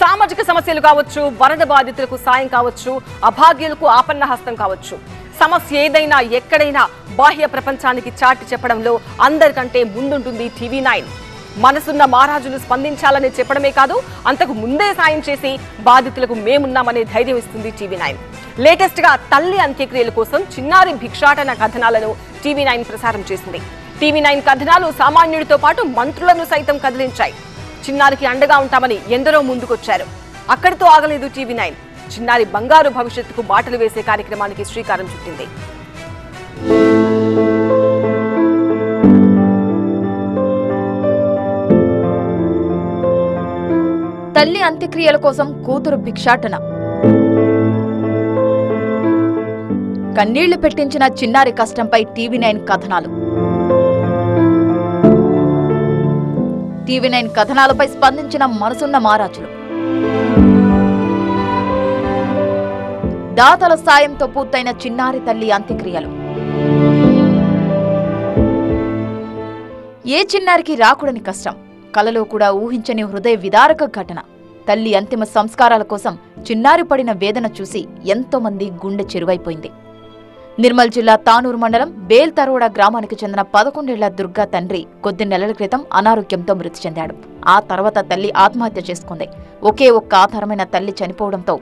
సామాజిక సమస్యలు కావచ్చు, వరద బాధితులకు సాయం కావచ్చు, అభాగ్యులకు ఆపన్న హస్తం కావచ్చు, సమస్య ఏదైనా ఎక్కడైనా బాహ్య ప్రపంచానికి చాటి చెప్పడంలో అందరికంటే ముందుంటుంది టీవీ9. మనసున్న మహారాజులు స్పందించాలని చెప్పడమే కాదు, అంతకు ముందే సాయం చేసి బాధితులకు మేమున్నామనే ధైర్యం ఇస్తుంది టీవీ9. లేటెస్ట్ గా తల్లి అంత్యక్రియల కోసం చిన్నారి భిక్షాటన కథనాలను టీవీ9 ప్రసారం చేసింది. టీవీ9 కథనాలు సామాన్యుడితో పాటు మంత్రులను సైతం కదిలించాయి. చిన్నారికి అండగా ఉంటామని ఎందరో ముందుకొచ్చారు. అక్కడితో ఆగలేదు టీవీ9. చిన్నారి బంగారు భవిష్యత్తుకు బాటలు వేసే కార్యక్రమానికి శ్రీకారం చుట్టింది. తల్లి అంత్యక్రియల కోసం కూతురు భిక్షాటన. కన్నీళ్లు పెట్టించిన చిన్నారి కష్టంపై టీవీ9 కథనాలు. టీవీ9 కథనాలపై స్పందించిన మనసున్న మహారాజులు. దాతల సాయంతో పూర్తయిన చిన్నారి తల్లి అంత్యక్రియలు. ఏ చిన్నారికి రాకూడని కష్టం, కలలో కూడా ఊహించని హృదయ విదారక ఘటన. తల్లి అంతిమ సంస్కారాల కోసం చిన్నారి పడిన వేదన చూసి ఎంతో మంది గుండె చెరువైపోయింది. నిర్మల్ జిల్లా తానూరు మండలం బేల్తరోడ గ్రామానికి చెందిన 11 ఏళ్ల దుర్గా తండ్రి కొద్ది నెలల క్రితం అనారోగ్యంతో మృతి చెందాడు. ఆ తర్వాత తల్లి ఆత్మహత్య చేసుకుంది. ఒకే ఒక్క ఆధారమైన తల్లి చనిపోవడంతో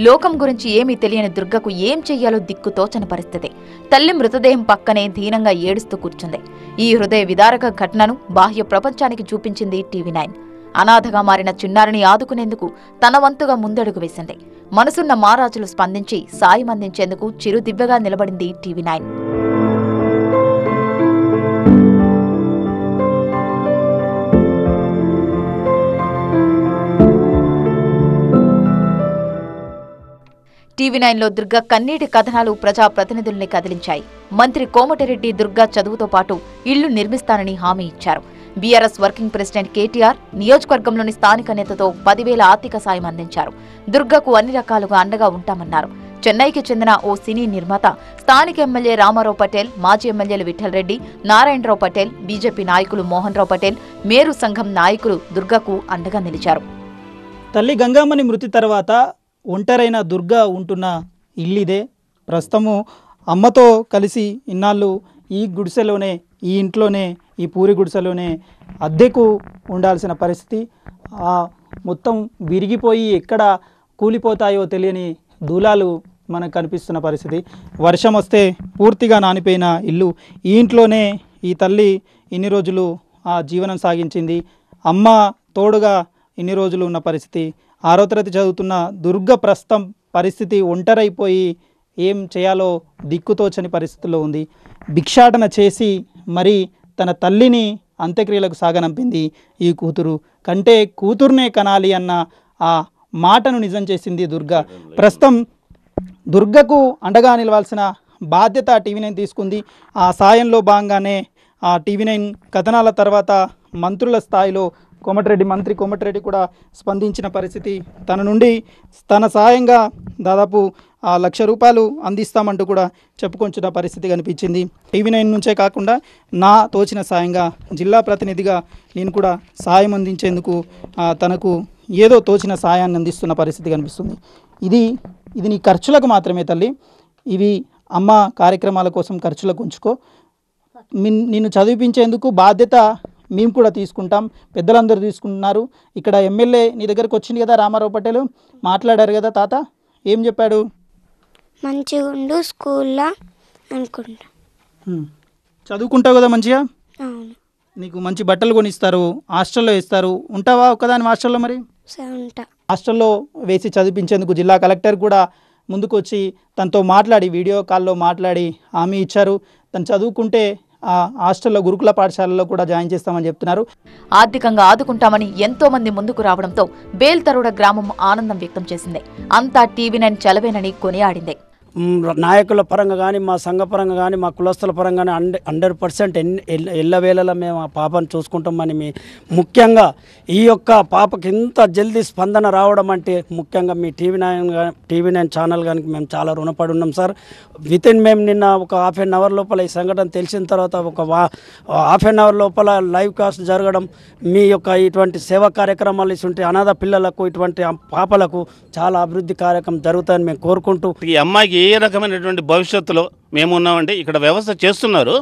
లోకం గురించి ఏమీ తెలియని దుర్గకు ఏం చెయ్యాలో దిక్కుతోచని పరిస్థితి. తల్లి మృతదేహం పక్కనే దీనంగా ఏడుస్తూ కూర్చుంది. ఈ హృదయ విదారక ఘటనను బాహ్య ప్రపంచానికి చూపించింది టీవీ9. అనాథగా మారిన చిన్నారిని ఆదుకునేందుకు తన వంతుగా ముందడుగు వేసింది. మనసున్న మహారాజులు స్పందించి సాయం అందించేందుకు చిరుదివ్వగా నిలబడింది టీవీ9. టీవీ9లో దుర్గా కన్నీటి కథనాలు ప్రజాప్రతినిధుల్ని కదిలించాయి. మంత్రి కోమటిరెడ్డి దుర్గా చదువుతో పాటు ఇళ్లు నిర్మిస్తానని హామీ ఇచ్చారు. బీఆర్ఎస్ వర్కింగ్ ప్రెసిడెంట్ కేటీఆర్ నియోజకవర్గంలోని స్థానిక నేతతో 10,000 ఆర్థిక సాయం అందించారు. దుర్గకు అన్ని రకాలుగా అండగా ఉంటామన్నారు. చెన్నైకి చెందిన ఓ సినీ నిర్మాత, స్థానిక ఎమ్మెల్యే రామారావు పటేల్, మాజీ ఎమ్మెల్యేలు విఠల్ రెడ్డి, నారాయణరావు పటేల్, బీజేపీ నాయకులు మోహన్ రావు పటేల్, మేరు సంఘం నాయకులు దుర్గకు అండగా నిలిచారు. తల్లి గంగమ్మని మృతి తర్వాత ఒంటరైన దుర్గా ఉంటున్న ఇల్లిదే. ప్రస్తుతము అమ్మతో కలిసి ఇన్నాళ్ళు ఈ గుడిసెలోనే, ఈ ఇంట్లోనే, ఈ పూరి గుడిసెలోనే అద్దెకు ఉండాల్సిన పరిస్థితి. మొత్తం విరిగిపోయి ఎక్కడ కూలిపోతాయో తెలియని దూలాలు మనకు కనిపిస్తున్న పరిస్థితి. వర్షం వస్తే పూర్తిగా నానిపోయిన ఇల్లు. ఈ ఇంట్లోనే ఈ తల్లి ఇన్ని రోజులు జీవనం సాగించింది. అమ్మ తోడుగా ఇన్ని రోజులు ఉన్న పరిస్థితి. 6వ తరగతి చదువుతున్న దుర్గ ప్రస్తుతం పరిస్థితి ఒంటరైపోయి ఏం చేయాలో దిక్కుతోచని పరిస్థితుల్లో ఉంది. భిక్షాటన చేసి మరి తన తల్లిని అంత్యక్రియలకు సాగనంపింది ఈ కూతురు. కంటే కూతుర్నే కనాలి అన్న ఆ మాటను నిజం చేసింది దుర్గ. ప్రస్తుతం దుర్గకు అండగా నిలవాల్సిన బాధ్యత టీవీ9 తీసుకుంది. ఆ సాయంలో భాగంగానే ఆ టీవీ9 కథనాల తర్వాత మంత్రుల స్థాయిలో మంత్రి కోమటిరెడ్డి కూడా స్పందించిన పరిస్థితి. తన నుండి తన సాయంగా దాదాపు 1,00,000 రూపాయలు అందిస్తామంటూ కూడా చెప్పుకొంచిన పరిస్థితి కనిపించింది. టీవీ9 నుంచే కాకుండా నా తోచిన సాయంగా, జిల్లా ప్రతినిధిగా నేను కూడా సాయం అందించేందుకు తనకు ఏదో తోచిన సాయాన్ని అందిస్తున్న పరిస్థితి కనిపిస్తుంది. ఇది నీ ఖర్చులకు మాత్రమే తల్లి, ఇవి అమ్మ కార్యక్రమాల కోసం ఖర్చులకు ఉంచుకో. నిన్ను చదివించేందుకు బాధ్యత మేము కూడా తీసుకుంటాం, పెద్దలందరూ తీసుకుంటున్నారు. ఇక్కడ ఎమ్మెల్యే నీ దగ్గరకు వచ్చింది కదా, రామారావు పటేల్ మాట్లాడారు కదా. తాత ఏం చెప్పాడు? మంచిగా ఉండు స్కూల్లో అనుకుంటా. చదువుకుంటావు కదా మంచిగా, నీకు మంచి బట్టలు కొనిస్తారు, హాస్టల్లో వేస్తారు. ఉంటావా ఒక్కదాని హాస్టల్లో? మరి హాస్టల్లో వేసి చదివించేందుకు జిల్లా కలెక్టర్ కూడా ముందుకు వచ్చి తనతో మాట్లాడి, వీడియో కాల్లో మాట్లాడి హామీ ఇచ్చారు. తను చదువుకుంటే ఆ హాస్టల్లో గురుకుల పాఠశాలలో కూడా జాయిన్ చేస్తామని చెప్తున్నారు. ఆర్థికంగా ఆదుకుంటామని ఎంతో మంది ముందుకు రావడంతో బేల్తరోడ గ్రామం ఆనందం వ్యక్తం చేసింది. అంతా టీవీ9 చలవేనని కొనియాడింది. నాయకుల పరంగా కానీ మా సంఘ పరంగా కానీ మా కులస్తుల పరంగా కానీ 100% ఎల్లవేళలా మేము ఆ పాపను చూసుకుంటామని ముఖ్యంగా ఈ యొక్క పాపకి ఇంత జల్దీ స్పందన రావడం అంటే ముఖ్యంగా మీ టీవీ9 ఛానల్ కానీ మేము చాలా రుణపడి ఉన్నాం సార్. మేము నిన్న ఒక ½ an hour లోపల ఈ సంఘటన తెలిసిన తర్వాత ఒక ½ an hour లోపల లైవ్ కాస్ట్ జరగడం, మీ యొక్క ఇటువంటి సేవా కార్యక్రమాలు ఇటువంటి అనాథ పిల్లలకు ఇటువంటి పాపలకు చాలా అభివృద్ధి కార్యక్రమం జరుగుతాయని మేము కోరుకుంటూ, ఈ అమ్మాయికి ఏ రకమైనటువంటి భవిష్యత్తులో మేము ఉన్నామంటే ఇక్కడ వ్యవస్థ చేస్తున్నారు.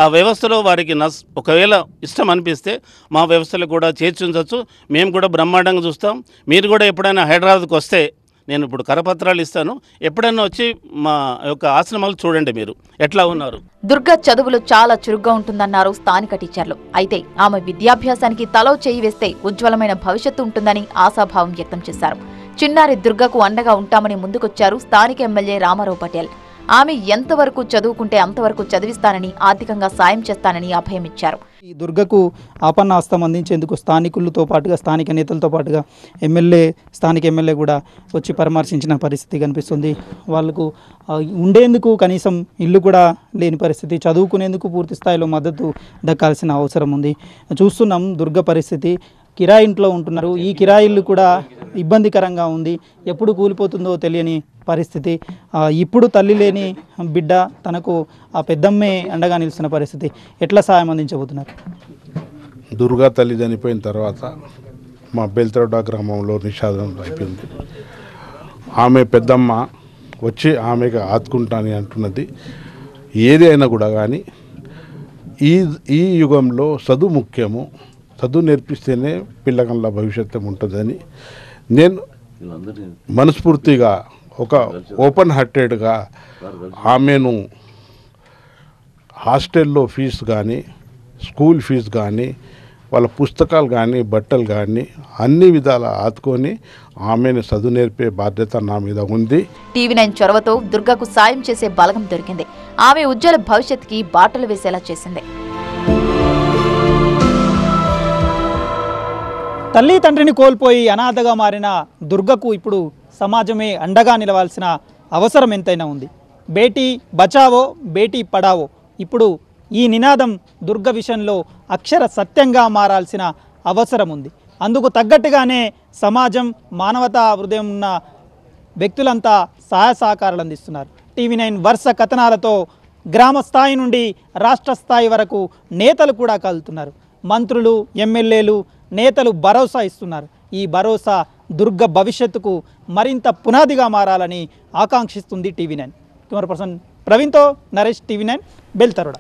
ఆ వ్యవస్థలో వారికి ఒకవేళ ఇష్టం అనిపిస్తే మా వ్యవస్థలో కూడా చేర్చుంచవచ్చు. మేము కూడా బ్రహ్మాండంగా చూస్తాం. మీరు కూడా ఎప్పుడైనా హైదరాబాద్కి వస్తే నేను ఇప్పుడు కరపత్రాలు ఇస్తాను, ఎప్పుడైనా వచ్చి మా యొక్క ఆశ్రమాలు చూడండి మీరు ఎట్లా ఉన్నారు. దుర్గ చదువులు చాలా చురుగ్గా ఉంటుందన్నారు స్థానిక టీచర్లు. అయితే ఆమె విద్యాభ్యాసానికి తలో చేయి వేస్తే ఉజ్వలమైన భవిష్యత్తు ఉంటుందని ఆశాభావం వ్యక్తం చేశారు. చిన్నారి దుర్గకు అండగా ఉంటామని ముందుకొచ్చారు స్థానిక ఎమ్మెల్యే రామారావు పటేల్. ఆమె ఎంతవరకు చదువుకుంటే అంతవరకు చదివిస్తానని, ఆర్థికంగా సాయం చేస్తానని అభయమిచ్చారు. ఈ దుర్గకు ఆపన్న హస్తం అందించేందుకు స్థానికులతో పాటుగా స్థానిక నేతలతో పాటుగా స్థానిక ఎమ్మెల్యే కూడా వచ్చి పరామర్శించిన పరిస్థితి కనిపిస్తుంది. వాళ్ళకు ఉండేందుకు కనీసం ఇల్లు కూడా లేని పరిస్థితి, చదువుకునేందుకు పూర్తి స్థాయిలో మద్దతు దక్కాల్సిన అవసరం ఉంది. చూస్తున్నాం దుర్గ పరిస్థితి. కిరాయి ఇంట్లో ఉంటున్నారు. ఈ కిరాయిల్లు కూడా ఇబ్బందికరంగా ఉంది. ఎప్పుడు కూలిపోతుందో తెలియని పరిస్థితి. ఇప్పుడు తల్లి లేని బిడ్డ తనకు ఆ పెద్దమ్మే అండగా నిలుస్తున్న పరిస్థితి. ఎట్లా సాయం అందించబోతున్నారు? దుర్గా తల్లి చనిపోయిన తర్వాత మా బెల్తరోడా గ్రామంలో నిషాదం అయిపోయింది. ఆమె పెద్దమ్మ వచ్చి ఆమెకు ఆదుకుంటానని అంటున్నది. ఏది అయినా కూడా కానీ ఈ యుగంలో చదువు ముఖ్యము. చదువు నేర్పిస్తేనే పిల్లకల్లా భవిష్యత్తు ఉంటుందని నేను మనస్ఫూర్తిగా ఒక ఓపెన్ హార్టెడ్గా ఆమెను హాస్టల్లో ఫీజు కానీ, స్కూల్ ఫీజు కానీ, వాళ్ళ పుస్తకాలు కానీ, బట్టలు కానీ అన్ని విధాలా ఆదుకొని ఆమెను చదువు నేర్పే బాధ్యత నా మీద ఉంది. టీవీ9 చొరవతో దుర్గకు సాయం చేసే బలగం దొరికింది. ఆమె ఉజ్వల భవిష్యత్తుకి బాటలు వేసేలా చేసింది. తల్లి తండ్రిని కోల్పోయి అనాథగా మారిన దుర్గకు ఇప్పుడు సమాజమే అండగా నిలవాల్సిన అవసరం ఎంతైనా ఉంది. బేటీ బచావో బేటీ పడావో. ఇప్పుడు ఈ నినాదం దుర్గ విషయంలో అక్షర సత్యంగా మారాల్సిన అవసరం ఉంది. అందుకు తగ్గట్టుగానే సమాజం, మానవతా హృదయం ఉన్న వ్యక్తులంతా సహాయ సహకారాలు అందిస్తున్నారు. టీవీ9 వరుస కథనాలతో గ్రామ స్థాయి నుండి రాష్ట్ర స్థాయి వరకు నేతలు కూడా కలుతున్నారు. మంత్రులు, ఎమ్మెల్యేలు, నేతలు భరోసా ఇస్తున్నారు. ఈ భరోసా దుర్గ భవిష్యత్తుకు మరింత పునాదిగా మారాలని ఆకాంక్షిస్తుంది టీవీ9. కెమెరా పర్సన్ ప్రవీణ్తో నరేష్, టీవీ9, బెల్తరోడా.